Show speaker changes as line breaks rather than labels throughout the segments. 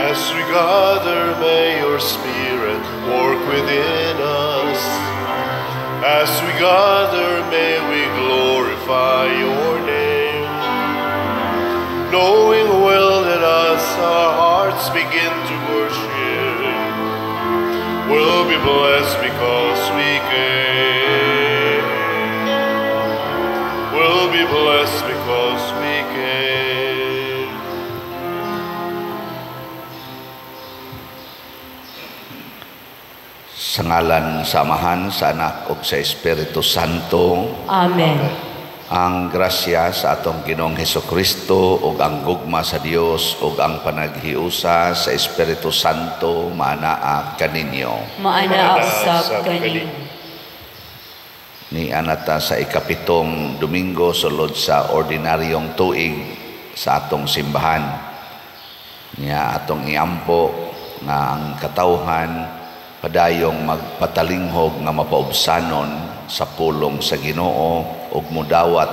As we gather, may your Spirit work within us. As we gather, may we glorify your name. Knowing well that as our hearts begin to worship, we'll be blessed because we came. We'll be blessed because we came.
Sa ngalan samahan sa Anak ug sa Espiritu Santo.
Amen.
Ang grasya sa atong Ginoong Hesukristo ug ang gugma sa Dios ug ang panaghiusa sa Espiritu Santo maanaa kaninyo.
Maanaa usab kaninyo.
Ni anata sa ikapitong Domingo sulod sa ordinaryong tuig sa atong simbahan. Niya atong iampo nga ang katawhan padayong magpatalinghog nga mapaubsanon sa pulong sa Ginoo ug mudawat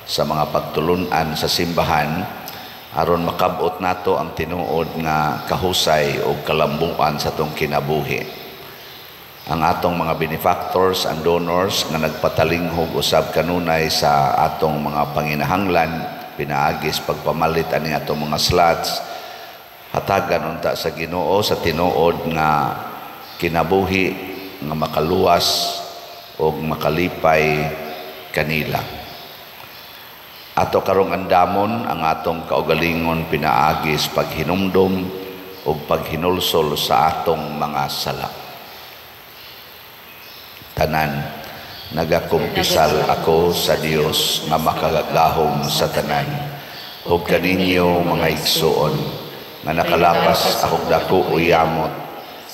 sa mga pagtulunan sa simbahan aron makabot nato ang tinuod nga kahusay ug kalambuan sa atong kinabuhi. Ang atong mga benefactors and donors nga nagpatalinghog usab kanunay sa atong mga panginahanglan pinaagis pagpamalit ani atong mga slots hatagan unta sa Ginoo sa tinuod nga kinabuhi nga makaluwas o makalipay kanila. Ato karong andamon ang atong kaugalingon pinaagis paghinumdom o paghinulsol sa atong mga sala. Tanan, nagakumpisal ako sa Dios nga makagagahom sa tanan. O kaninyo mga igsuon nga nakalapas akong dako uyamot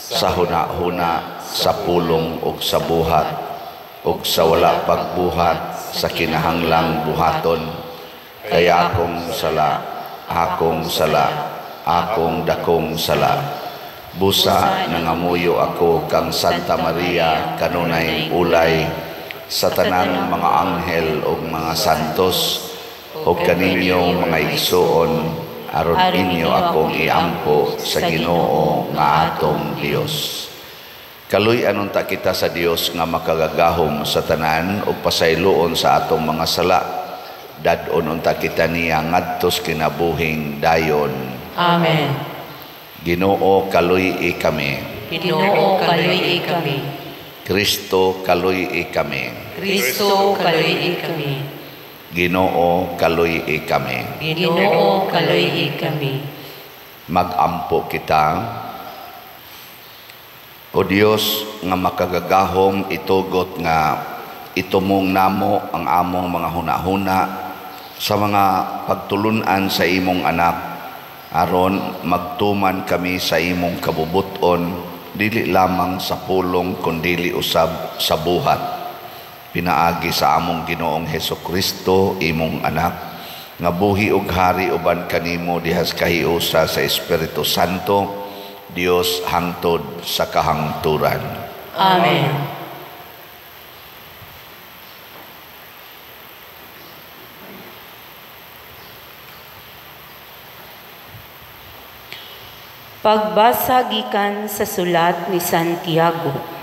sa huna-huna, sa pulong ug sa buhat, ug sa wala pagbuhat, sa kinahanglang buhaton. Kaya akong sala, akong dakong sala. Busa nangamuyo ako kang Santa Maria, kanunay ulay, sa tanang mga anghel ug mga santos, ug kaninyo mga igsuon, aron inyo akong iampo sa Ginoo nga atong Dios. Kaluy anunta kita sa Dios nga makagagahom sa tanan ug pasayloon sa atong mga sala. Dadon unta kita niya ngadtos kinabuhing dayon.
Amen.
Ginoo kaluy kami.
Ginoo kaluy kami.
Kristo kaluy kami.
Kristo kaluy kami.
Ginoo kaluy kami.
Ginoo kaluy kami.
Magampo kita. O Dios nga makagagahom itugot nga itumong namo ang among mga hunahuna sa mga pagtulunan sa imong anak aron magtuman kami sa imong kabubuton dili lamang sa pulong kundi usab sa buhat. Pinaagi sa among Ginoong Hesukristo imong anak nga buhi ug hari uban kanimo dihas kahiusa sa Espiritu Santo Dios hangtod sa kahangturan.
Amen. Pagbasa gikan sa sulat ni Santiago.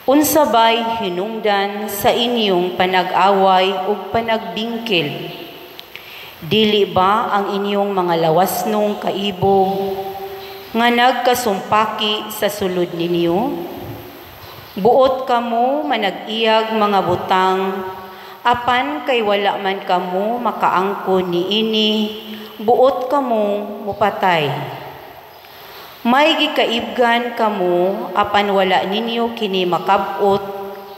Unsa bay hinungdan sa inyong panag-away ug panagbingkil? Dili ba ang inyong mga lawasnong kaibog nga nagkasumpaki sa sulod ninyo? Buot kamo manag-iyag mga butang, apan kay wala man kamo makaangkon niini, buot kamo mupatay. May gikaibgan kamo, apan wala ninyo kini makabot,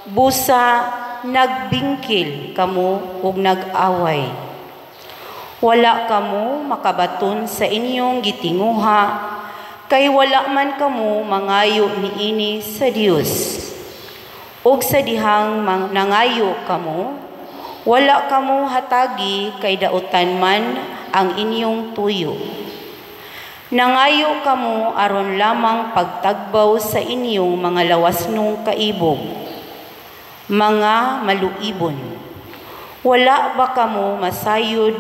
busa nagbingkil kamo ug nag-away. Wala kamo makabaton sa inyong gitinguha, kay wala man kamo mangayo niini sa Dios. Ug sa dihang nangayo kamo, wala kamo hatagi kay dautan man ang inyong tuyo. Nangayo kamo aron lamang pagtagbaw sa inyong mga lawasnong kaibog, mga maluibon. Wala ba kamo masayod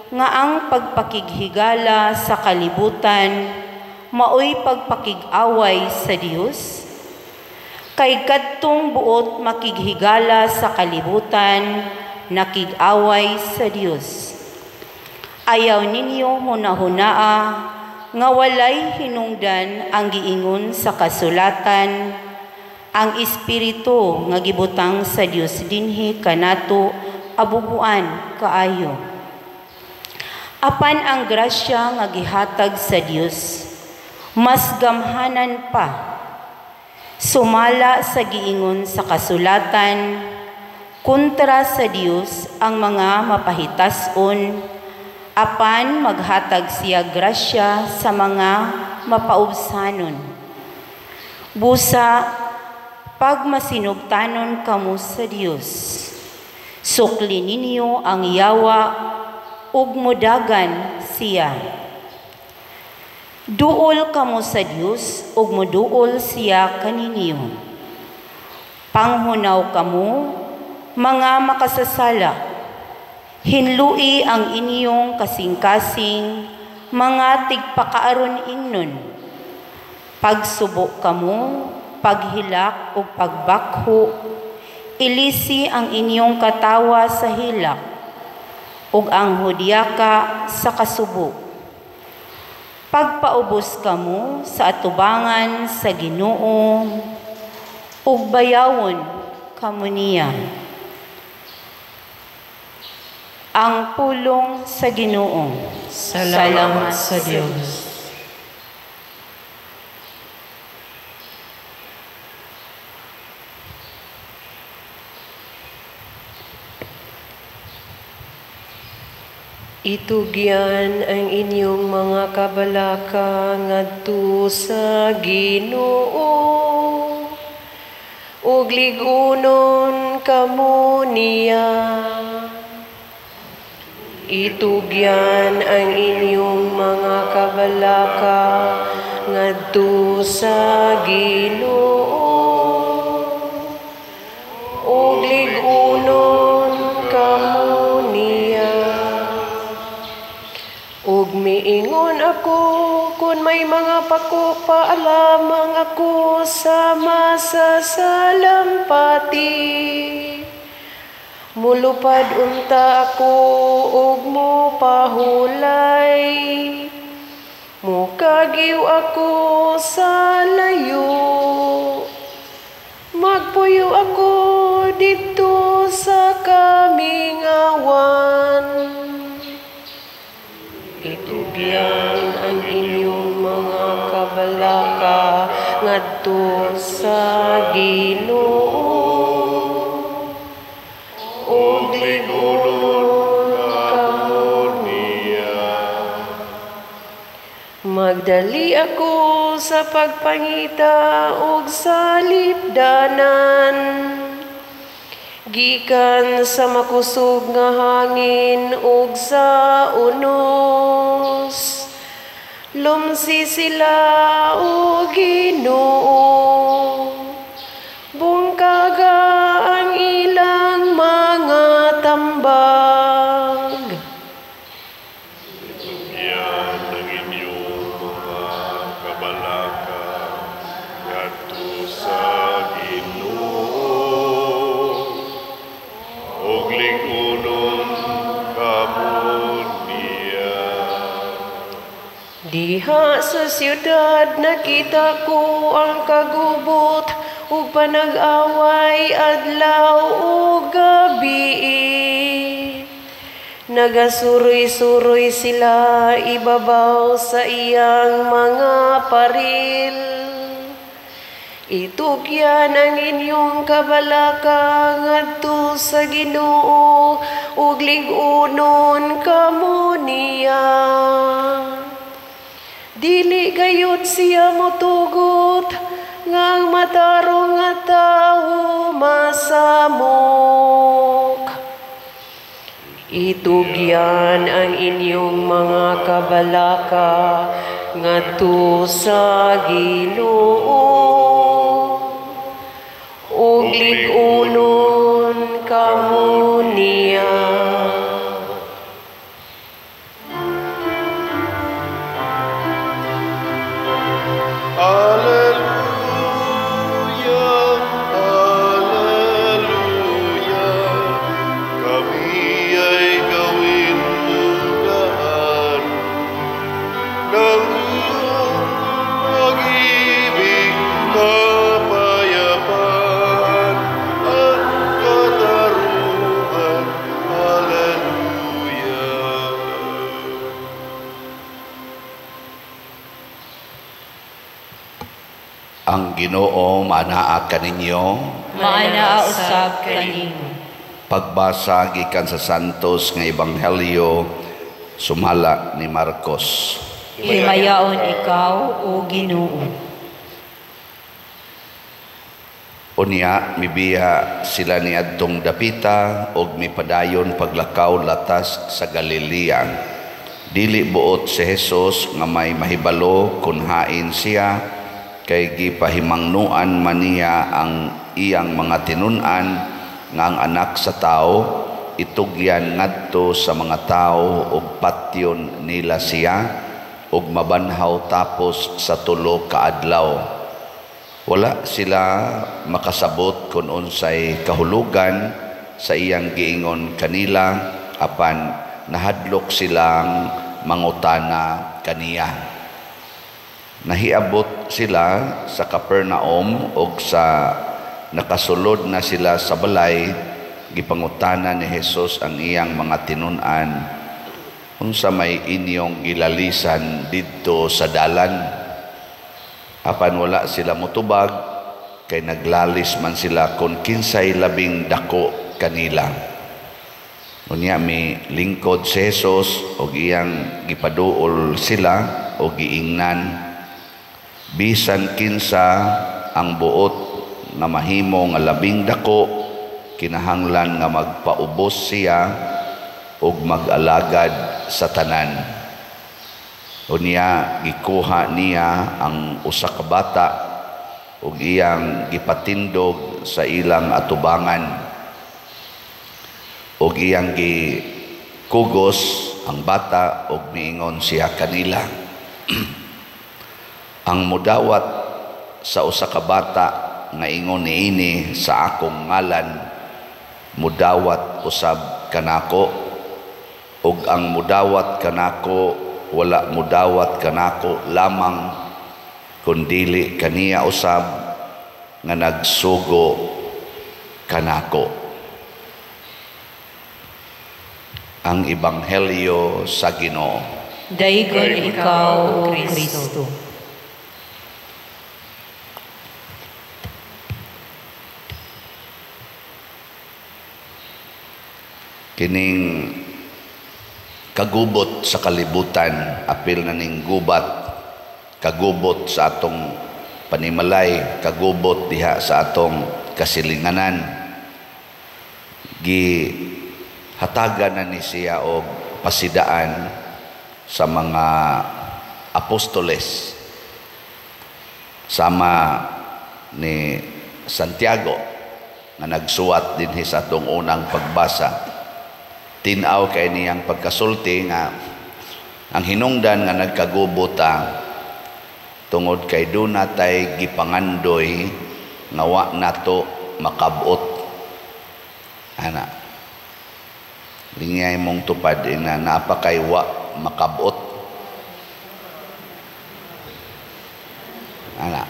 nga ang pagpakighigala sa kalibutan maoy pagpakig-away sa Dios? Kay kadtong buot makighigala sa kalibutan, nakig-away sa Dios. Ayaw ninyo hunahunaa nga walay hinungdan ang giingon sa kasulatan, ang Espiritu nga gibutang sa Dios dinhi kanato abubuan kaayo. Apan ang grasya nga gihatag sa Dios mas gamhanan pa, sumala sa giingon sa kasulatan, kontra sa Dios ang mga mapahitason, apan maghatag siya grasya sa mga mapaubsanon. Busa, pag masinugtanon kamo sa Dios, sukli ninyo ang yawa ug mudagan siya. Duol kamo sa Dios ug moduol siya kaninyo. Panghunaw kamo mga makasasala. Hinlui ang inyong kasing-kasing mga tigpakaaron ingnon. Pagsubok kamo, paghilak o pagbakho, ilisi ang inyong katawa sa hilak ug ang hudyaka sa kasubok. Pagpaubos kamo sa atubangan sa Ginoo ug bayawon kamo niya. Ang pulong sa Ginoo.
Salamat sa Diyos. Itugyan ang inyong mga kabalaka ngadto sa Ginoo, ug ligunon kamo niya. Itugyan ang inyong mga kabalaka ngadto sa Ginoo, ug ligunon kamo niya. Ug miingon ako kung may mga pakupa alamang ako sa masasalampati. Mulupad unta ako ug mo pahulay. Mukagiw ako sa layo. Magpuyo ako dito sa kamingawan. Itugyan ang inyong mga kabalaka ngadto sa Ginoo, ug ligunon kamo niya. Magdali ako sa pagpangita ug sa lipdanan, gikan sa makusog nga hangin ug sa unos. Lumsi sila o Ginoo, bungkaga ang ilang mga tambag.
Yan ang inyong mga kabalaka ngadto sa Ginoo, ug ligunon kamo niya.
Diha sa siyudad nakita ko ang kagubot ug panag-away adlaw ug gabi. Nagasuroy-suroy sila ibabaw sa iyang mga paril. Itugyan ang inyong kabalaka ngadto sa Ginoo, ug ligunon kamo niya. Dili gayud siya motugot ngang matarong nga tawo masamok. Itugyan ang inyong mga kabalaka ngadto sa Ginoo, ug ligunon kamo niya.
Ang Ginoo manaa kaninyo.
Maanaa usab kanimo.
Pagbasa gikan sa Santos nga Ebanghelyo sumala ni Marcos.
Himayaon ikaw, O Ginoo.
Unya mibiya sila ni adtong dapita og mipadayon paglakaw latas sa Galilea. Dili buot si Jesus nga may mahibalo kun hain siya, kay gipahimangnuan man niya ang iyang mga tinun-an nga ang anak sa tao itugyan ngadto sa mga tao ug patyon nila siya ug mabanhaw tapos sa 3 ka adlaw. Wala sila makasabot kung unsay kahulugan sa iyang giingon kanila, apan nahadlok silang mangutana kaniya. Nahiabot sila sa Capernaum ug sa nakasulod na sila sa balay, gipangutana ni Jesus ang iyang mga tinun-an, unsa may inyong gilalisan didto sa dalan? Apan wala sila mutubag, kay naglalis man sila kung kinsay labing dako kanila. Unya mi lingkod si Jesus og iyang gipaduol sila og giingnan, bisan kinsa ang buot nga mahimo nga labing dako, kinahanglan nga magpaubos siya og mag-alagad sa tanan. Unya gikuha niya ang usa ka bata ug iyang gipatindog sa ilang atubangan ug iyang gikugos ang bata ug miingon siya kanila. Ang mudawat sa usa ka bata nga ingon niini sa akong ngalan, mudawat usab kanako, ug ang mudawat kanako wala mudawat kanako lamang kundili kaniya usab nga nagsugo kanako. Ang Ebanghelyo sa Ginoo.
Daygon ikaw, O Kristo.
Kining kagubot sa kalibutan, apil na ning gubat, kagubot sa atong panimalay, kagubot diha sa atong kasilinganan. Gihatagan na ni siya og pasidaan sa mga apostoles, sama ni Santiago nga nagsuwat dinhi sa atong unang pagbasa. Tinaw kay niyang pagkasulti nga ang hinungdan nga nagkagubota tungod kay duna tay gipangandoy nga wa nato makabot. Ana, lingay mong tupad na napakay wa makabot. Ana,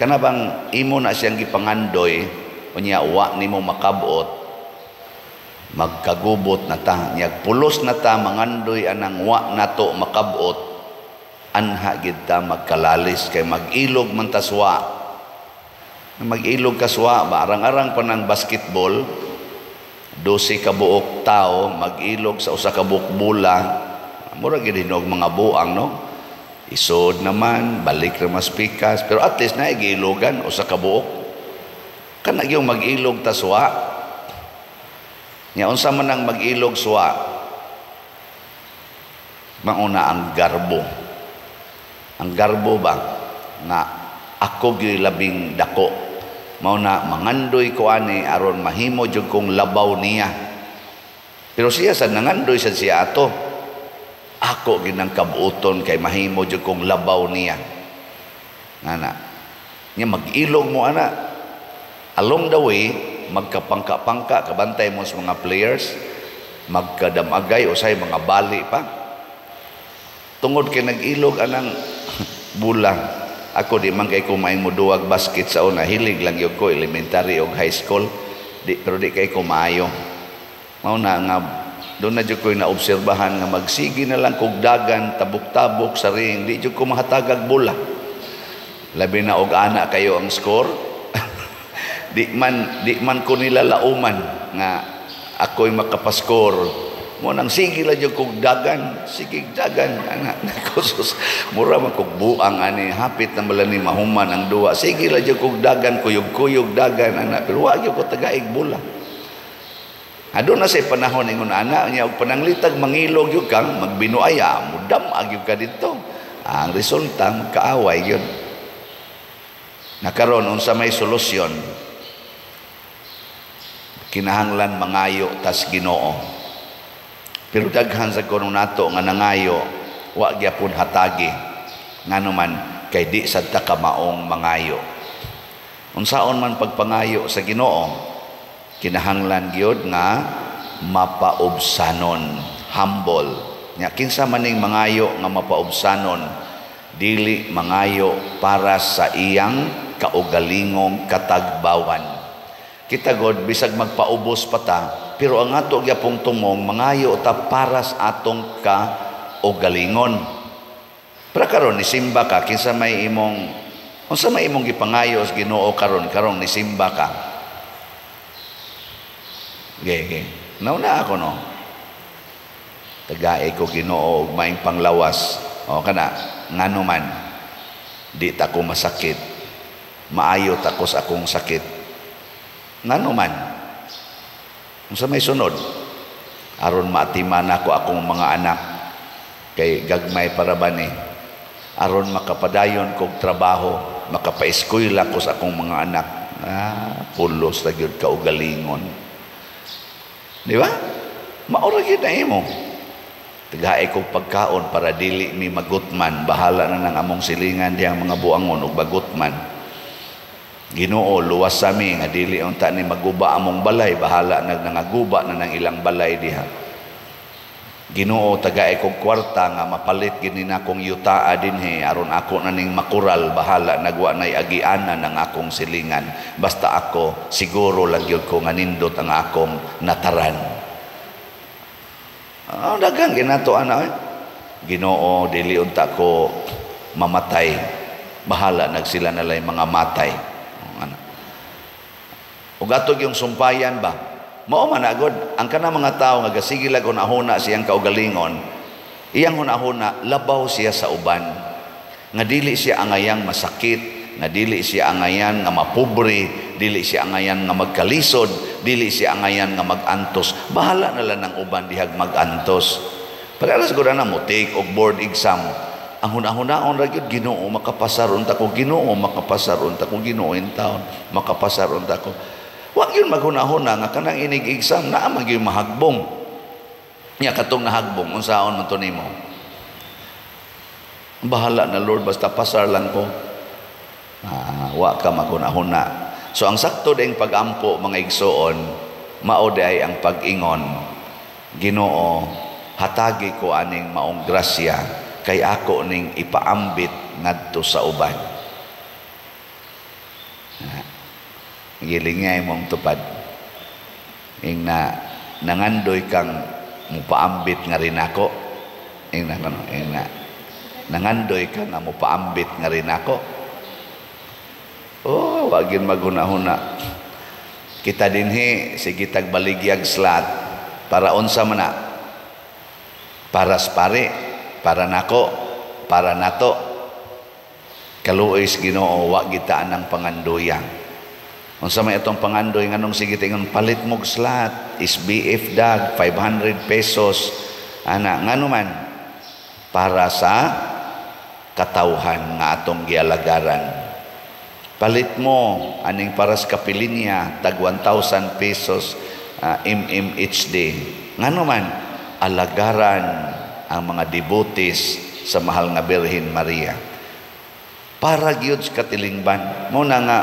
kana bang imo na siyang gipangandoy unya wa nimo makabot, magkagubot na ta, nyag pulos na ta mangandoy anang wa nato makabot, anha gid ta magkalalis kay mag-ilog man ta suwa. Mag-ilog ka suwa ba arang-arang pa ng basketball, 12 ka buok tao mag-ilog sa usa ka buok bola, mura gid hinog mga buang, no? Isod naman, balik ra mas pikas, pero at least na igilogan usa ka buok. Kana gyud mag-ilog ta suwa. Nya unsa man ang mag-ilog suwa, mauna ang garbo. Ang garbo ba nga ako gyud labing dako, mauna mangandoy ko ani aron mahimo jud kong labaw niya. Pero siya sad nangandoy sad siya ato, ako gyud ang kabuoton kay mahimo jud kong labaw niya. Ngana nya mag-ilog mo ana, along the way magkapangka-pangka, kabantay mo sa mga players, magkadamagay o say mga bali pa. Tungod kay nag-ilog anang bula. Ako di man kay kumain mo duwag basket sa una, hilig lang yun ko, elementary o high school, pero di kay kumayo. Mauna nga, doon na dyan ko naobserbahan nga magsigi na lang kugdagan, tabok-tabok sa ring, di dyan ko mahatagag bula. Labi na og ana kayo ang score. di man ko nila lauman nga ako'y makapaskor. Mo nang sige lang yung kong dagan. Sige dagan. Anak, kusus. Mura man kong buang ani. Hapit na mala ni mahuman ang duwa. Sige lang yung kong dagan. Kuyog-kuyog dagan. Anak. Pero wag yung ko tagaig bula. Ado na sa panahon ingon anak niya. Pananglitag mangilog yung kang magbinuaya. Mudam yung ka dito. Ang resulta magkaaway yun. Nakaroon unsa may solusyon. Kinahanglan mangayo tas Ginoo. Pero daghan sa kuno nato nga nangayo, wa gyapon hatagi. Nganuman kay di sad ta ka maong mangayo. Unsaon man pagpangayo sa Ginoo, kinahanglan gyud nga mapaubsanon, humble. Nya kinsa maning mangayo nga mapaubsanon, dili mangayo para sa iyang kaugalingong katagbawan. Kita god bisag magpaubos pa ta, pero ang ato gyapong tumong mangayo ta para sa atong kaugalingon. Para karon ni simba ka kinsa may imong unsa may imong gipangayo sa Ginoo karon ni simba ka. Ge. Nauna ako no. Tagaay ko Ginoo og maing panglawas. O kana ngano man di ta ko masakit. Maayo ta ko sa akong sakit. Ngano man unsa may sunod aron maatiman ako akong mga anak kay gagmay para bani aron makapadayon kog trabaho makapaeskwela ko sa akong mga anak pulos ra gyud kaugalingon di ba maura gyud na imo tagaay kog pagkaon para dili mi magutman bahala na nang among silingan diyang mga buangon ug bagutman. Ginoo luwas sa mi nga dili unta ni maguba among balay bahala nangaguba na ng ilang balay diha. Ginoo tagaay kog kwarta nga mapalit gini na kong yutaa dinhi aron ako na ning makural bahala nagwa nay agianan ng akong silingan basta ako siguro lang gyud ko nga nindot ang akong nataran. Daghang ginato ana Ginoo dili unta ko mamatay bahala nagsila nalay mga matay. Ug atog yung sumpayan ba mao man agod ang kana mga tawo nga gasigila kon ahuna siyang kaugalingon iyang hunahuna labaw siya sa uban nga dili siya angayang masakit nga dili siya angayan nga mapobre dili siya angayan nga magkalisod dili siya angayan nga magantos bahala na lang ng uban dihag magantos pagkalas gud na mo take og board exam ang hunahuna-on ra gyud Ginoo makapasar unta ko Ginoo makapasar unta ko Ginoo in taon makapasar unta ko. Wag yun maghuna-huna nga kanang inig exam na man gyud mahagbong. Nya katong nahagbong unsaon man to nimo? Bahala na Lord basta pasar lang ko. Wa ka maghuna-huna. So ang sakto ding pagampo mga igsoon mao ay ang pag-ingon. Ginoo, hatagi ko aning maong grasya kay ako ning ipaambit ngadto sa uban. Gilingay mong tupad ing na nangandoy kang mupaambit nga rin ako ing na nangandoy ka nga mupaambit nga rin ako wagin maghuna-huna kita dinhi sige tagbaligya slat para unsa man na para pare para nako para nato kaluoy Ginoo wa kita anang pangandoya. Unsa may atong pangandoy nganong sige tingon palit mog slat SBF dag 500 pesos ana ngano man para sa katawhan nga atong gialagaran palit mo aning para sa kapilinya tag 1,000 pesos MMHD ngano man alagaran ang mga devotees sa mahal nga Birhen Maria para gyud sa katilingban mo na nga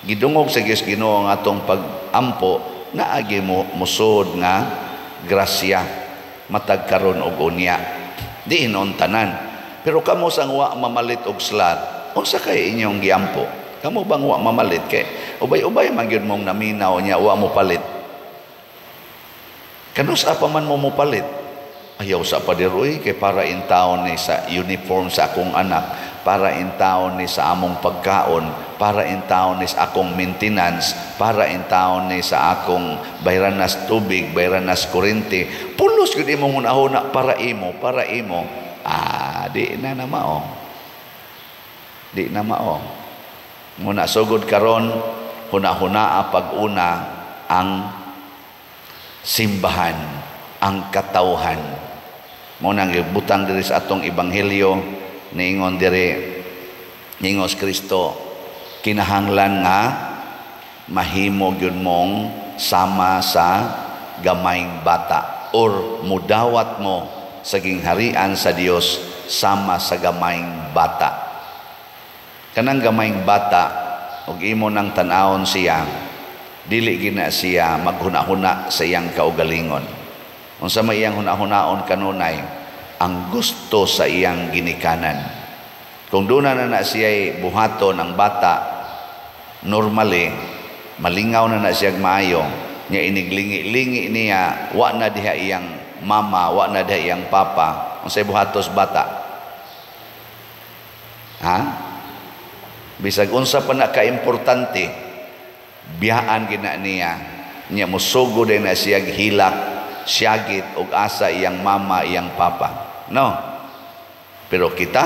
gidungog sa Ginoo ang atong pag-ampo na agi mo musod nga grasya matag karon og unya di inon tanan pero kamo sang wa mamalit og slat unsa kay inyong giampo kamo bang wa mamalit kay ubay-ubay man gyud mong naminaw nya wa mo palit kanus apa man mo palit ayaw sa padiroy kay para in town ni sa uniform sa akong anak para in taon ni sa among pagkaon, para in taon ni sa akong maintenance, para in taon ni sa akong bayranas tubig, bayranas kuryente. Pulos gud imong hunahuna para imo. Di na mao. Di na mao. Muna sugod karon, hunahuna pag-una ang simbahan, ang katawhan. Muna gibutang diri sa atong ebanghelyo niingon dire ningos Kristo, kinahanglan nga mahimo gyud mong sama sa gamayng bata, or mudawat mo sa gingharian sa Dios sama sa gamayng bata. Kanang gamayng bata, ug imo nang tan-awon siya, dili gina siya maghuna-huna sa iyang kaugalingon. Unsa may iyang huna-hunaon kanunay, ang gusto sa iyang ginikanan. Kung doon na siya'y buhaton ang bata, normally, malingaw na siya maayo, niya iniglingi-lingi niya, wa na diha iyang mama, wa na diha iyang papa, kung sa'y buhatos bata. Ha? Bisag unsa pa na ka-importante, biyaan gina niya musugo din na siya hilak, siyagit, og asa iyang mama, iyang papa. No. Pero kita,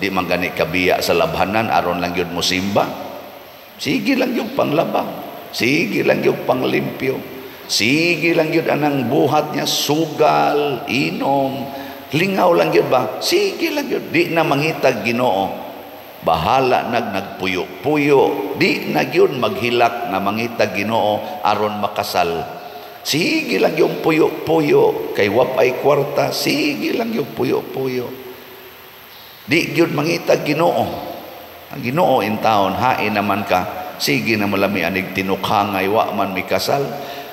di man gani kabiya sa labhanan aron lang yun mo simba. Sige lang yung panglaba. Sige lang yung panglimpyo. Sige lang yun anang buhat niya, sugal, inom. Lingaw lang yun ba? Sige lang yun. Di na mangitag Ginoo. Bahala nagpuyo-puyo. Di na yun maghilak na mangitag Ginoo aron makasal. Sige lang yung puyo-puyo, kay wapay kwarta, sige lang yung puyo-puyo. Di yun mangitag Ginoo. Ang Ginoo in taon, hain naman ka, sige na malami anig tinukhangay, wa man mi kasal,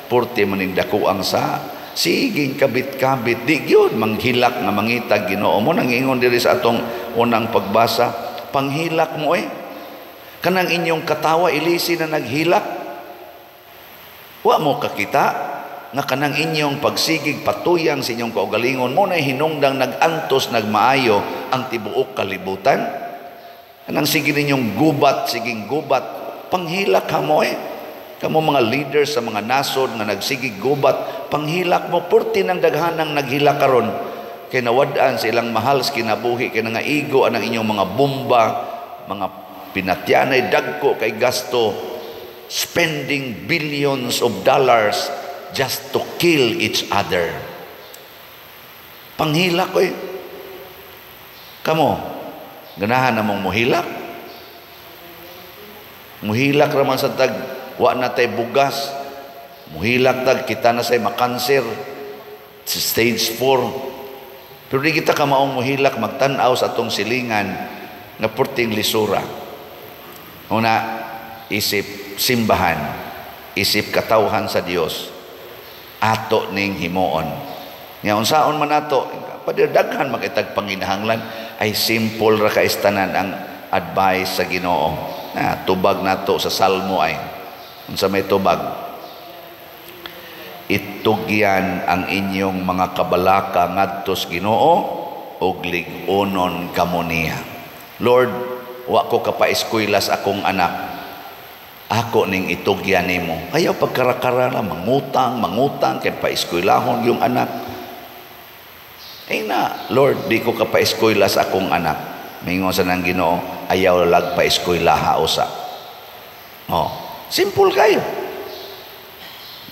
purti maning dakuang sa, sige kabit-kabit, di yun manghilak na mangitag Ginoo. Mo nang ingon diri sa atong unang pagbasa, panghilak mo kanang inyong katawa ilisi na naghilak, wa mo kakita, nga kanang inyong pagsigig patuyang sa inyong kaugalingon mo na hinungdang nagantos nagmaayo ang tibuok kalibutan. Kanang sige ninyong siging gubat, panghilak ka mo kamo mga leaders sa mga nasod nga nagsigig gubat, panghilak mo, purti ng daghanang naghilak karon kay nawadaan sa ilang mahal sa kinabuhi, kay nga igo ang inyong mga bomba, mga pinatyanay dagko kay gasto, spending billions of dollars just to kill each other. Panghilak kamo ganahan namong muhilak. Muhilak raman sa tag wa na tay bugas, muhilak tag kita na say makanser stage 4. Pero di kita ka maong muhilak magtan-aw sa atong silingan nga purting lisura. Una, isip simbahan, isip katawhan sa Dios, ato ning himuon. Nga unsaon man nato, padaghan makitag panginahanglan, ay simple ra kaistanan ang advice sa Ginoo. Tubag nato sa salmo ay unsa may tubag, itugyan ang inyong mga kabalaka ngadtos Ginoo ug lig-onon kamo niya. Lord, wa ko kapaeskwela sa akong anak, ako ning itugyan nimo. Ayaw pagkarakara na mangutang kay paeskwelahon yung anak. Lord, di ko kapaeskwela sa akong anak. Mingon sa nang Ginoo, ayaw lag paeskwelaha usa. Simple kayo.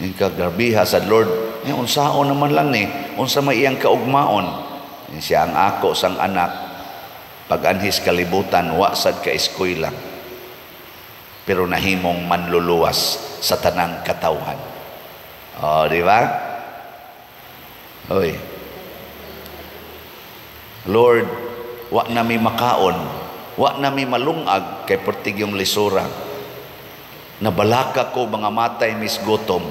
Ning kagrabiha sa Lord, unsaon naman lang ni, unsa may iyang kaugmaon. Siya ang ako sang anak, pag-anhis kalibutan, wa sad ka eskwela. Pero nahimong manluluwas sa tanang katawhan. Di ba? Oy. Lord, wa nami makaon, wa nami malungag kay pertig yung lisura. Nabalaka ko mga matay misgutom.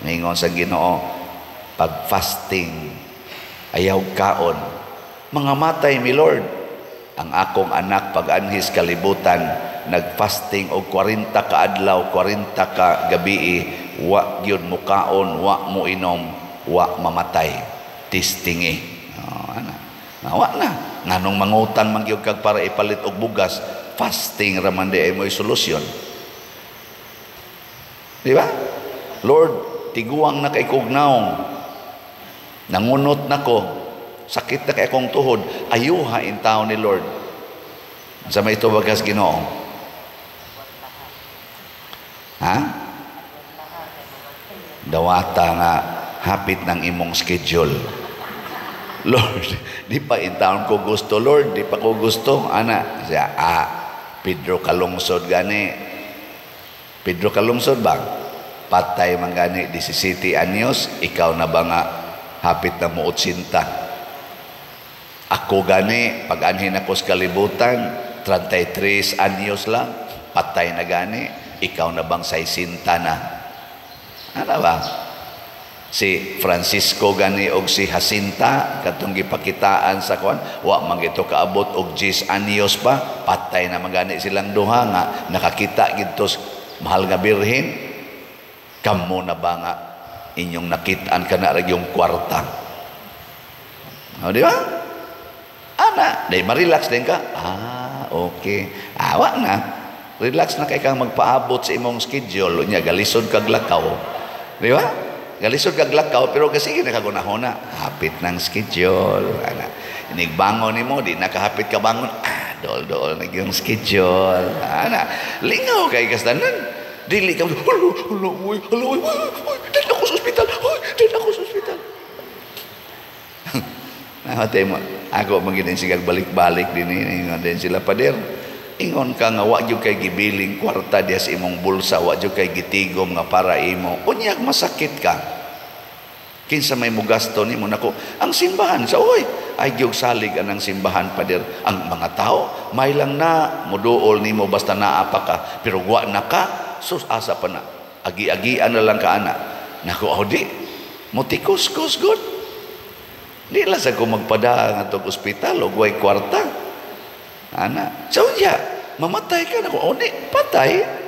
Ningon sa Ginoo, pag fasting, ayaw kaon. Mga matay mi Lord, ang akong anak pag-anhis kalibutan, nagfasting og 40 ka adlaw, 40 ka gabi, wa gyud mo kaon, wa mo inom, wa mamatay. Tistingi. Nawa na. Nganong mangutang mangyog kag para ipalit og bugas, fasting raman di ay mo'y solusyon. Di ba? Lord, tiguang na kay kugnaong. Nangunot na ko. Sakit na kay akong tuhod. Ayuha in tao ni Lord. Sa may ito bagas Ginoo. Ha? Dawata nga hapit ng imong schedule. Lord, di pa in taon ko gusto. Lord, di pa ko gusto. Ana, siya, Pedro kalungsod gani. Pedro kalungsod ba? Patay man gani, 17 anyos, ikaw na ba nga hapit na mo 80? Ako gani, pag-anhin ako sa kalibutan, 33 anyos lang, patay na gani, ikaw na bang 60 na? Ano ba? Si Francisco gani og si Jacinta katong gipakitaan sa kwan wa man gito kaabot og 10 anyos pa, patay na magani silang duha nga nakakita gidto mahal nga birhen. Kamo na ba nga inyong nakitaan kana ra yung kwarta? O di ba? Ana, dai ma-relax din ka. Okay. Awa na. Relax na kay kang magpaabot sa imong schedule nya galisod kag lakaw. Di ba? Galisod kag lakaw pero kasi nakagunahona hapit ng schedule. Ana, inigbangon nimo di nakahapit ka bangon. Dol-dol na yung schedule. Ana, lingaw kay kastanan. Dili ka, hello, din ako sa ospital. Din ako sa ospital. Namatay mo. Ako magiging sigang balik-balik din sila pader. Ingon ka nga, wag yung kay gibiling kwarta diya sa imong bulsa, wag yung kay gitigom nga para imo. Unyag masakit ka. Kinsa may mugasto ni mo nako. Ang simbahan, sa ay yung salig anang simbahan pader. Ang mga tao, may lang na, muduol ni mo basta naapa ka. Pero wa na ka, sus asa pa na. Agi-agian na lang ka ana. Nako, di. Mutikos-kos good. Di lang sa ko magpada nga itong ospital o guway kwarta. Ana. So, mamatay ka na ko. Di, patay.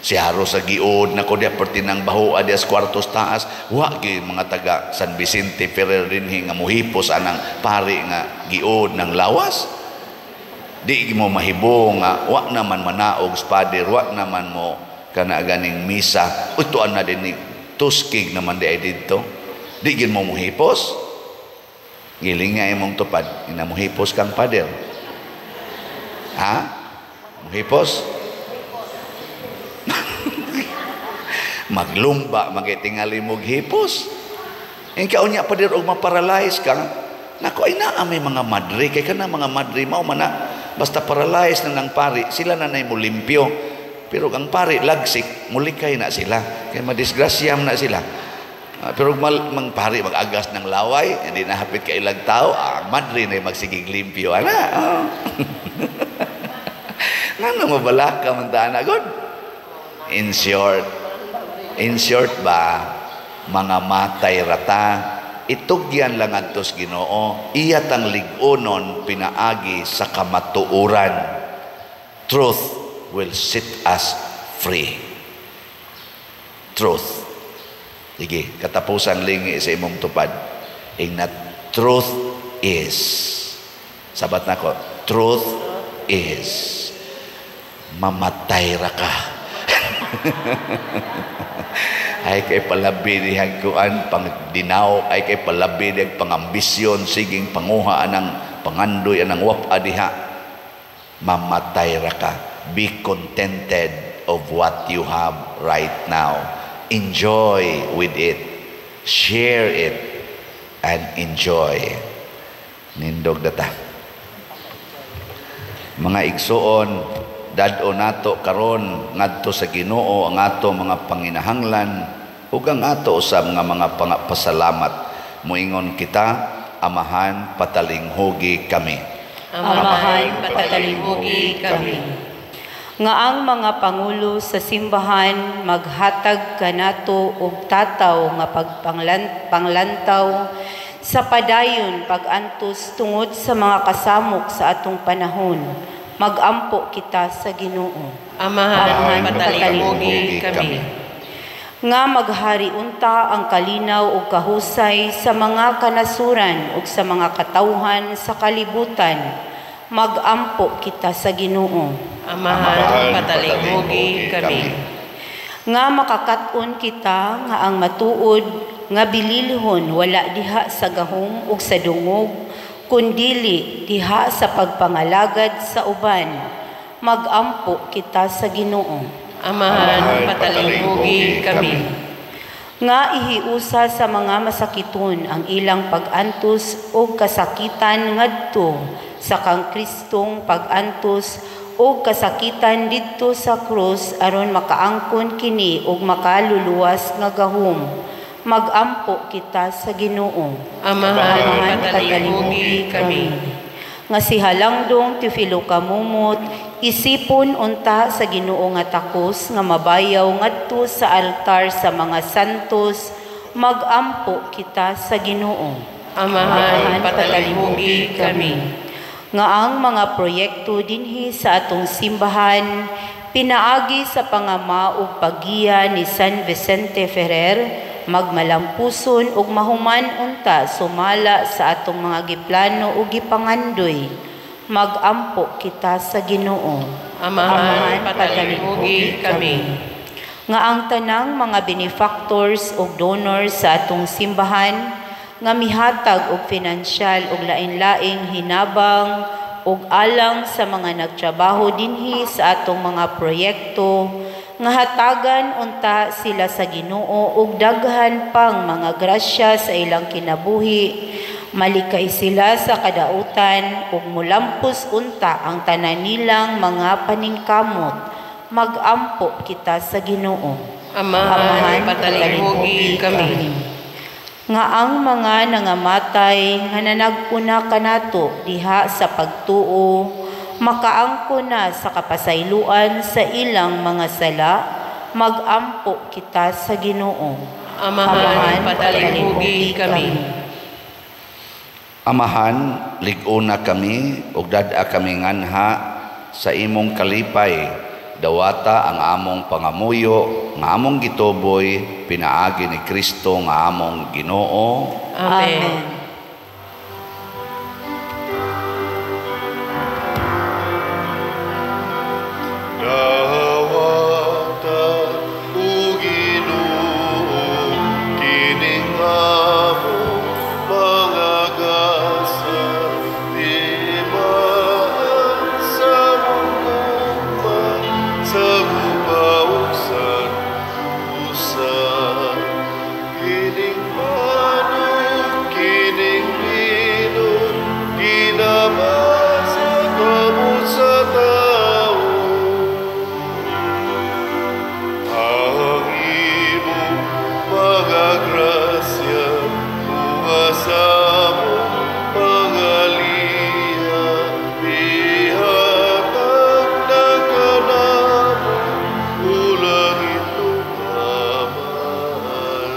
Si Haro sa giod na ko diya pertinang baho adias kwartos taas. Wagi mga taga San Vicente Ferrer rinhi nga muhipos anang pari nga giod ng lawas. Di mo mahibong nga wa naman manaog spader, wa naman mo kana ganing misa. Utuan na din ni tuskig naman di ay dito. Di gin mo muhipos. Giling nga imong tupad, ina muhipos kang pader. Ha? Muhipos? Maglumba magitingali mo hipos. Ingka unya pader og maparalyze ka. Nako ay naa may mga madre kay kana mga madre mao man na basta paralyze na ng pari, sila na nay mo limpyo. Pero ang pari lagsik, mulikay na sila. Kaya madisgrasyam na sila. Pero mang pari mag-agas ng laway, hindi na hapit kay ilang tao, madre na magsigig limpyo. Ana. Ngano mabalaka man ta na god? In short ba, mga matay rata, itugyan lang adtos Ginoo, iyat ang lig-unon pinaagi sa kamatuoran. Truth will set us free. Truth. Sige, katapusan lingi sa imong tupad. Ingna truth is. Sabat na ko, truth is. Mamatay ra ka. Ay kay palabi di hagkuan pang dinaw, ay kay palabi di pangambisyon, siging panguha anang pangandoy anang wapa diha. Mamatay ra ka. Be contented of what you have right now. Enjoy with it. Share it and enjoy. Nindog data. Mga igsuon, dad-o nato karon ngadto sa Ginoo ang ato mga panginahanglan ug ang ato usab nga mga pasalamat. Moingon kita, Amahan, patalinghugi kami.
Amahan, patalinghugi kami. Nga ang mga pangulo sa simbahan maghatag kanato og tataw nga panglantaw sa padayon pag-antos tungod sa mga kasamok sa atong panahon. Magampo kita sa Ginoo.
Amahan, patalinghugi kami.
nga maghari unta ang kalinaw ug kahusay sa mga kanasuran ug sa mga katawhan sa kalibutan. Magampo kita sa Ginoo.
Amahan, patalinghugi kami.
Nga makakat-on kita nga ang matuod nga bililhon wala diha sa gahom ug sa dungog, kundili diha sa pagpangalagad sa uban. Magampo kita sa Ginoo.
Amahan, patalinghugi kami.
Nga ihiusa sa mga masakiton ang ilang pag-antos o kasakitan ngadto sa kang Kristong pag-antos o kasakitan didto sa krus aron makaangkon kini ug makaluluwas nga gahom. Magampo kita sa Ginoo.
Amahan, patalinghugi kami.
Nga si Halangdong Teofilo Kamumot, isipon unta sa Ginoo nga takos nga mabayaw ngadto sa altar sa mga santos. Magampo kita sa Ginoo.
Amahan, patalinghugi kami.
Nga ang mga proyekto dinhi sa atong simbahan pinaagi sa pangama ug paggiya ni San Vicente Ferrer, magmalampuson ug mahuman unta sumala sa atong mga giplano ug gipangandoy. Magampo kita sa Ginoo.
Amahan, patalinghugi kami.
Nga ang tanang mga benefactors ug donors sa atong simbahan nga mihatag og pinansyal ug lain-laing hinabang ug alang sa mga nagtrabaho dinhi sa atong mga proyekto, nga hatagan unta sila sa Ginoo ug daghan pang mga grasya sa ilang kinabuhi. Malikay sila sa kadautan ug mulampos unta ang tanan nilang mga paningkamot. Magampo kita sa Ginoo.
Amahan, patalinghugi kami.
Nga ang mga nangamatay nga nanagpuna kanato diha sa pagtuo, makaangko na sa kapasayloan sa ilang mga sala. Magampo kita sa Ginoo.
Amahan, patalinghugi kami.
Amahan, lig-una kami ug dad-a kami nganha sa imong kalipay. Dawata ang among pangamuyo nga among gituboy pinaagi ni Kristo nga among Ginoo.
Amen.
Dawata o Ginoo kining among mga gasa, timaan sa mundong sa gubaw sa pusa. Kining manong, kining binon, kinamasa kamot sa tao. Ang imong mga grasya, buhasa mo mga liya, ihatag na kanamo, ulang itong kamahal.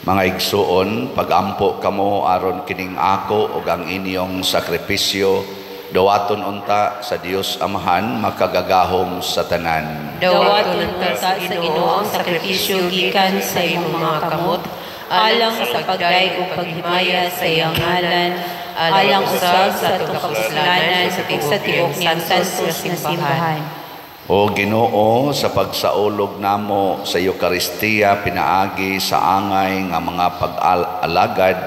Mga igsuon, pagampo kamo aron kining ako ug ang inyong sakripisyo, dawaton unta sa Dios Amahan makagagahom sa tanan.
Dawaton unta sa Ginoo ang sakripisyo gikan sa imong mga kamot, alang sa pagday ug paghimaya sa iyang ngalan, alang usab sa atong kapuslanan sa tibuok niyang santos nga simbahan.
O Ginoo, sa pagsaulog namo sa Eucharistia pinaagi sa angay nga mga pag-alagad,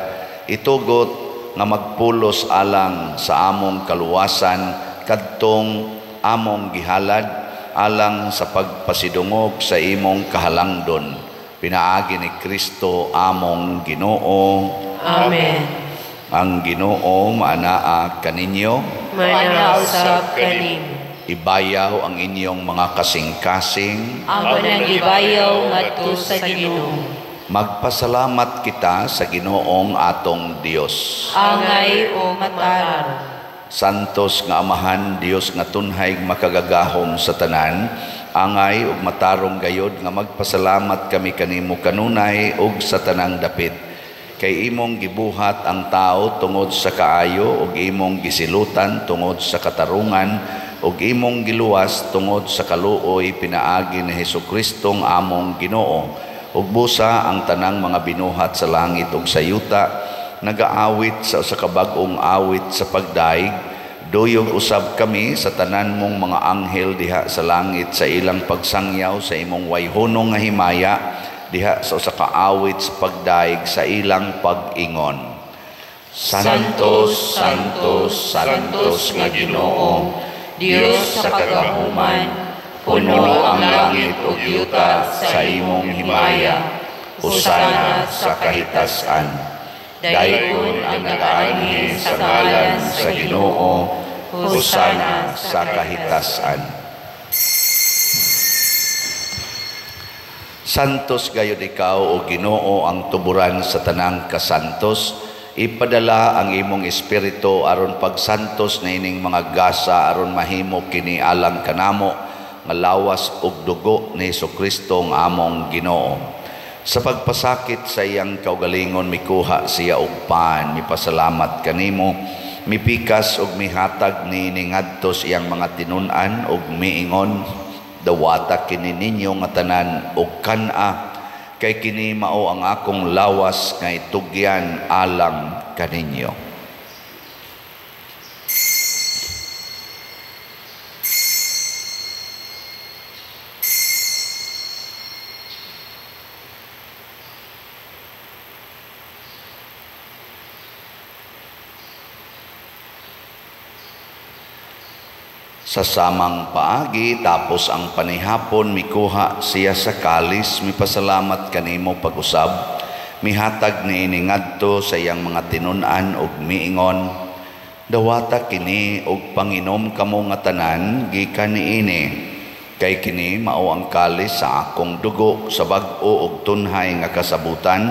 itugot nga magpulos alang sa among kaluwasan kadtong among gihalad alang sa pagpasidungog sa imong kahalangdon. Pinaagi ni Kristo among Ginoo.
Amen.
Ang Ginoo maanaa kaninyo.
Manausap kanin.
Ibayaw ang inyong mga kasing-kasing.
Amo nang gibayaw ngadto sa Ginoo.
Magpasalamat kita sa Ginoong atong Dios.
Angay o matarong.
Santos nga Amahan, Dios nga tunhay makagagahom sa tanan, angay ug matarong gayod nga magpasalamat kami kanimo kanunay ug sa tanang dapit. kay imong gibuhat ang tao tungod sa kaayo ug imong gisilutan tungod sa katarungan ug imong giluwas tungod sa kaluoy pinaagi ni Hesukristo among Ginoo. Ug busa ang tanang mga binuhat sa langit ug sa yuta nagaawit sa kabag-ong awit sa pagdaig. Duyog usab kami sa tanan mong mga anghel diha sa langit sa ilang pagsangyaw sa imong wayhunong nga himaya diha sa kaawit sa pagdaig sa ilang pag-ingon.
Santos, Santos, Santos nga Ginoo, Dios sa kagahuman, puno ang langit ug yuta sa imong himaya. Hosana sa kahitasan. Dayon ang nagaanhi sa ngalan sa Ginoo. Hosana sa kahitasan.
Santos gayud ikaw o Ginoo ang tuburan sa tanang kasantos. Ipadala ang imong espiritu aron pagsantos na ining mga gasa aron mahimo kini alang kanamo nga lawas ug dugo ni Hesukristo ang among Ginoo. Sa pagpasakit sa iyang kaugalingon mikuha siya og pan, mipasalamat kanimo, mipikas ug mihatag ni ngadto iyang mga tinun-an ug miingon, dawata kini ninyo nga tanan ug kana kay kini mao ang akong lawas nga itugyan alang kaninyo. Sa samang paagi tapos ang panihapon mikuha siya sa kalis, mipasalamat kanimo pag-usab, mihatag ni ngadto sa iyang mga tinun-an ug miingon, dawata kini ug panginom kamo nga tanan gikan niini, kay kini mao ang kalis sa akong dugo sa bag-o ug tunhay nga kasabutan,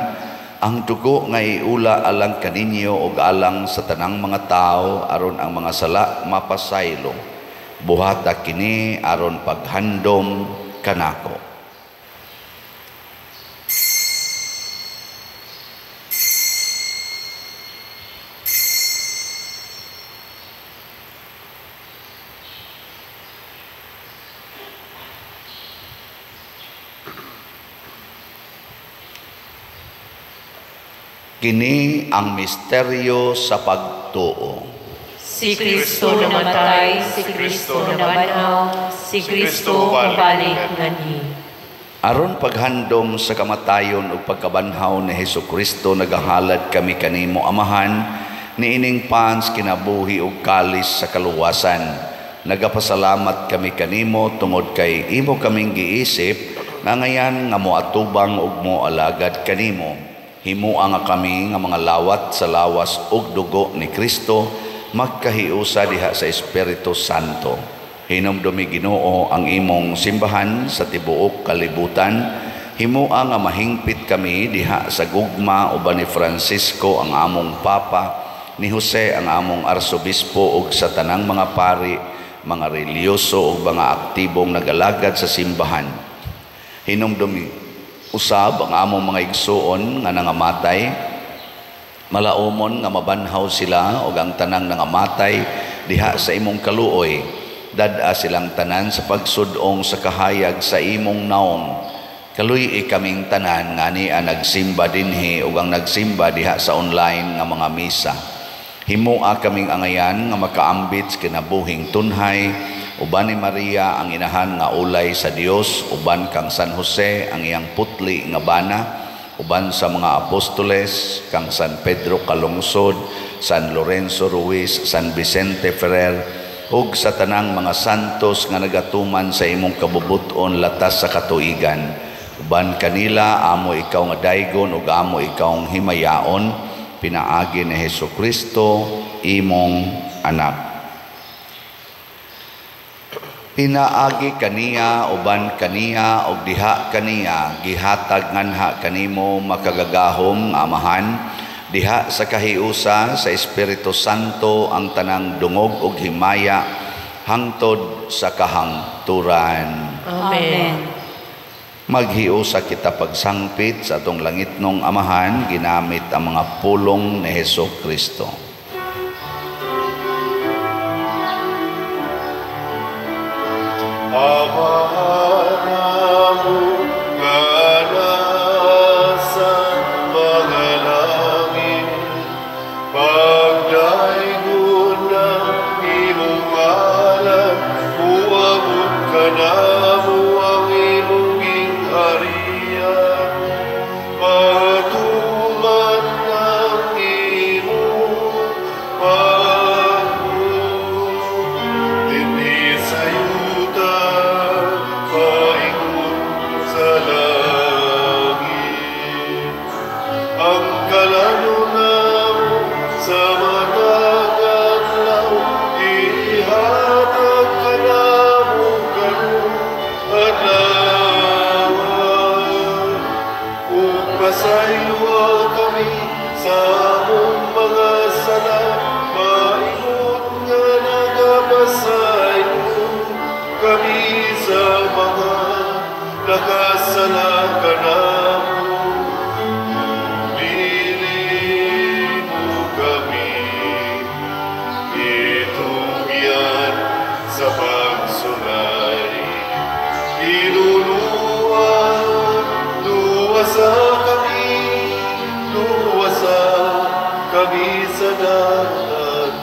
ang dugo nga iula alang kaninyo ug alang sa tanang mga tao aron ang mga sala mapasaylo. Buhata kini aron paghandom kanako. Kini ang misteryo sa pagtuo.
Si Kristo namatay, si Kristo nabanaw, si Kristo mabalik nganhi.
Aron paghandom sa kamatayon ug pagkabanhaw ni Hesukristo nagahalad kami kanimo Amahan, niining pans kinabuhi ug kalis sa kaluwasan. Nagapasalamat kami kanimo tungod kay imo kaming giisip nga ngayan nga moatubang ug moalagad kanimo. Himuang nga kami nga mga lawat sa lawas ug dugo ni Kristo magkahiusa diha sa Espiritu Santo. Hinumdumi Ginoo ang imong simbahan sa tibuok kalibutan. Himua nga mahingpit kami diha sa gugma uban ni Francisco ang among Papa, ni Jose ang among Arsobispo ug sa tanang mga pari, mga reliyoso ug mga aktibong nagalagad sa simbahan. Hinumdumi usab ang among mga igsuon nga nangamatay, malaumon nga mabanhaw sila ug ang tanang nangamatay diha sa imong kaluoy. Dad-a silang tanan sa pagsudong sa kahayag sa imong naong. Kaluy kaming tanan nga niya nagsimba dinhi ug ang nagsimba diha sa online nga mga misa. Himua kaming angayan nga makaambit kinabuhing tunhay, uban ni Maria ang inahan nga ulay sa Dios, uban kang San Jose ang iyang putli nga bana, uban sa mga apostoles kang San Pedro Calungsod, San Lorenzo Ruiz, San Vicente Ferrer, ug sa tanang mga santos nga nagatuman sa imong kabubuton latas sa katuigan. Uban kanila amo ikaw nga daygon ug amo ikaw ang himayaon, pinaagi ni Hesukristo imong anak. Pinaagi kaniya uban kaniya ug diha kaniya gihatag nganha kanimo makagagahom Amahan, diha sa kahiusa sa Espiritu Santo ang tanang dungog ug himaya hangtod sa kahangturan.
Amen.
Maghiusa kita pagsangpit sa atong langitnong Amahan ginamit ang mga pulong ni Hesukristo.
Amahanamu kanasan mga langit, pagdaigon ng imong ngalan, uabot ka namo ang imong gingharian, pagtuman ng imong pagbuo, dinhi sa yuta, paikot sa langit. Ang kalanunan sa matag adlaw, ihatag ka namo karong adlaw. Ug pasaylo kami sa among mga sala, maimot nga nagapasaylo kami sa mga nakasala ka namo. Pili mo kami, itugyan sa pagsulay. Luwasa kami sa dagat.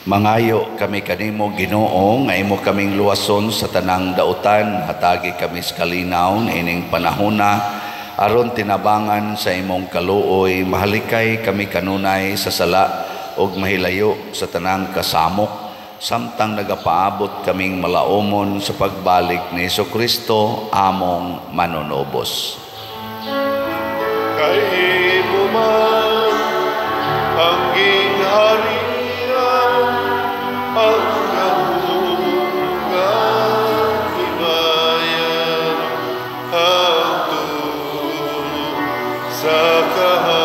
Mangayo kami kanimo Ginoo nga imo kaming luwason sa tanang dautan, hatagi kami sa kalinaw ining panahona aron tinabangan sa imong kaluoy, mahalikay kami kanunay sa sala ug mahilayo sa tanang kasamok, samtang nagapaabot kaming malaumon sa pagbalik ni Hesukristo among manunobos.
Kay imo man ang gingharian, ang kahungan, himayan, hangtod sa kahanturan.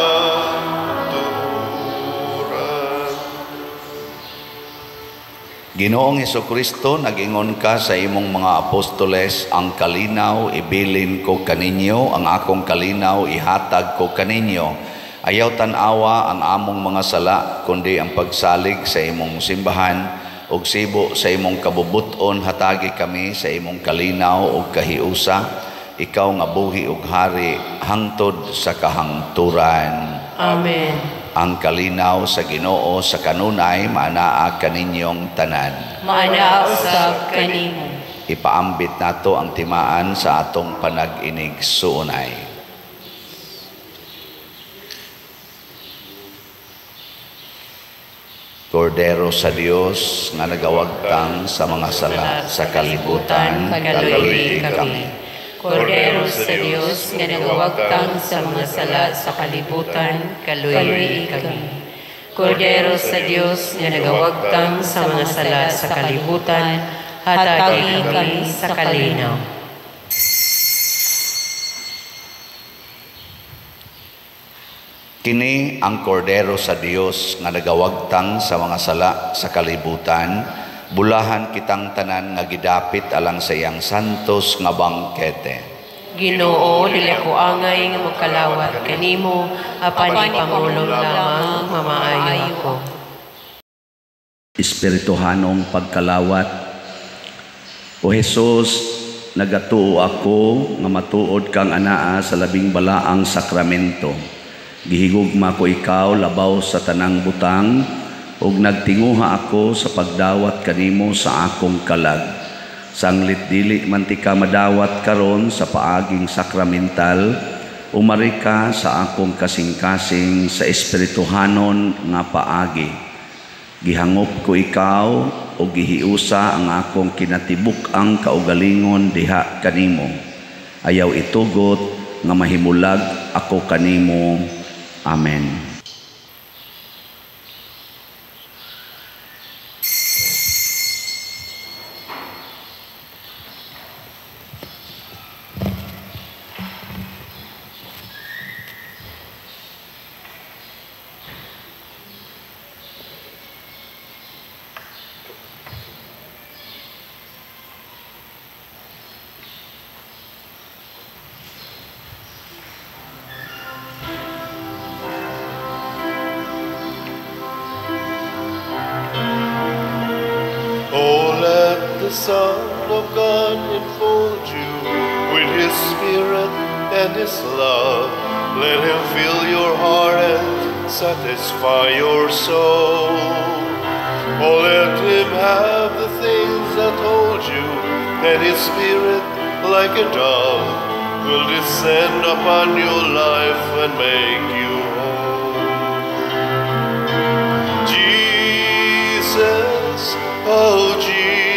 Ginoong Hesukristo, nag-ingon ka sa imong mga apostoles, ang kalinaw ibilin ko kaninyo, ang akong kalinaw ihatag ko kaninyo. Ayaw tanawa ang among mga sala, kundi ang pagsalig sa imong simbahan, ug sibo sa imong kabubuton hatagi kami sa imong kalinaw ug kahiusa, ikaw nga buhi ug hari hangtod sa kahangturan.
Amen.
Ang kalinaw sa Ginoo sa kanunay maanaa kaninyong tanan.
Maanaa usab kanimo.
Ipaambit nato ang timaan sa atong panag-inig suunay. Kordero sa Dios nga nagawagtang sa mga sala sa kalibutan, kaluoy kami.
Kordero sa Dios nga nagawagtang sa mga sala sa kalibutan, kaluoy kami. Kordero sa Dios nga nagawagtang sa mga sala sa kalibutan, hatagi kami sa kalinaw.
Kini ang kordero sa Dios nga nagawagtang sa mga sala sa kalibutan, bulahan kitang tanan nga gidapit alang sa iyang santos nga bangkete.
Ginoo, dili ako angay nga magkalawat kanimo, apan ipangulong lamang mamaayo ako.
Espirituhanong pagkalawat, O Jesus, nagatuo ako nga matuod kang anaa sa labing balaang sakramento. Gihigugma ko ikaw labaw sa tanang butang, ug nagtinguha ako sa pagdawat kanimo sa akong kalag. Sanglit dili man ti ka madawat karon sa paaging sakramental, umari ka sa akong kasing-kasing sa espirituhanon nga paagi. Gihangop ko ikaw o gihiusa ang akong kinatibuk ang kaugalingon diha kanimo. Ayaw itugot nga mahimulag ako kanimo. Amen.
of God enfold you with His Spirit and His love. Let Him fill your heart and satisfy your soul. Oh, let Him have the things that hold you, and His Spirit, like a dove, will descend upon your life and make you whole. Jesus, oh Jesus,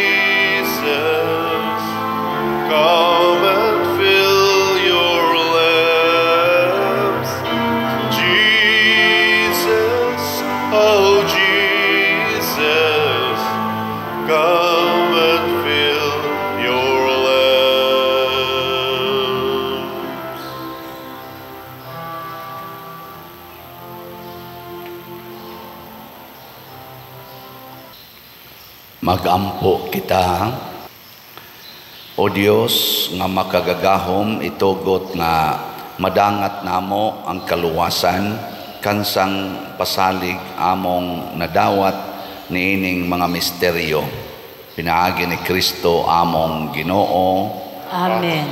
come and fill your lamps. Jesus, oh Jesus, come and fill your lamps.
Magampo kita, O Dios, nga makagagahom itugot nga madangat namo ang kaluwasan kansang pasalig among nadawat niining mga misteryo. Pinaagi ni Kristo among Ginoo.
Amen.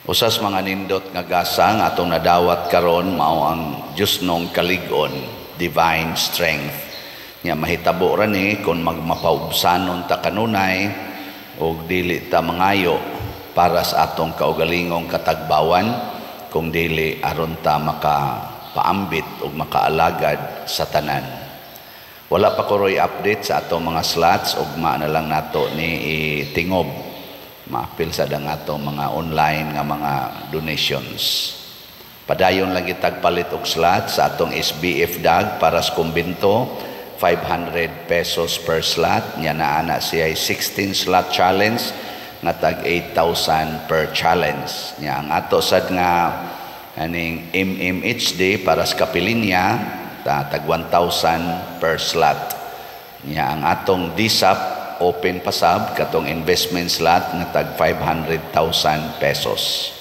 Usas mga nindot nga gasang atong nadawat karon mao ang Dios nong kaligon, divine strength. Nya mahitabo ra ni kung magmapaubsanon ta kanunay o dili ta mangayo para sa atong kaugalingong katagbawan kung dili aron ta makapaambit o makaalagad sa tanan. Wala pa ko roy update sa atong mga slots ugma na lang nato ni itingob maapil sa dang atong mga online nga mga donations. Padayon lang itagpalit og slot sa atong SBF DAG para sa kumbento, 500 pesos per slot. Nya naana siya 16 slot challenge nga tag 8,000 per challenge. Nya ang ato sad nga aning MMHD para sa kapilinya tag 1,000 per slot. Nya ang atong DSAP open pasab katong investment slot nga tag 500,000 pesos.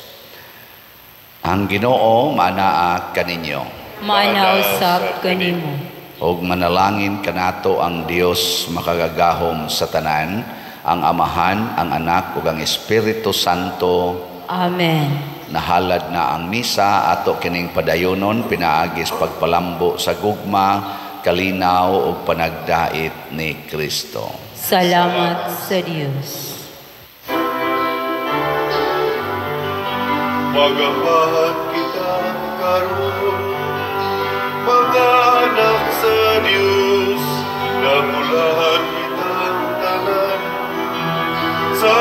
Ang Ginoo manaa kaninyo.
Manausap kanimo.
Og manalangin kanato ang Dios makagagahom sa tanan, ang Amahan, ang Anak ug ang Espiritu Santo.
Amen.
Nahalad na ang misa ato kining padayonon pinaagis pagpalambo sa gugma, kalinaw ug panagdait ni Kristo.
Salamat sa Dios.
Magahan kita karon, mga anak sa Diyos, nagulahan kitang tanan sa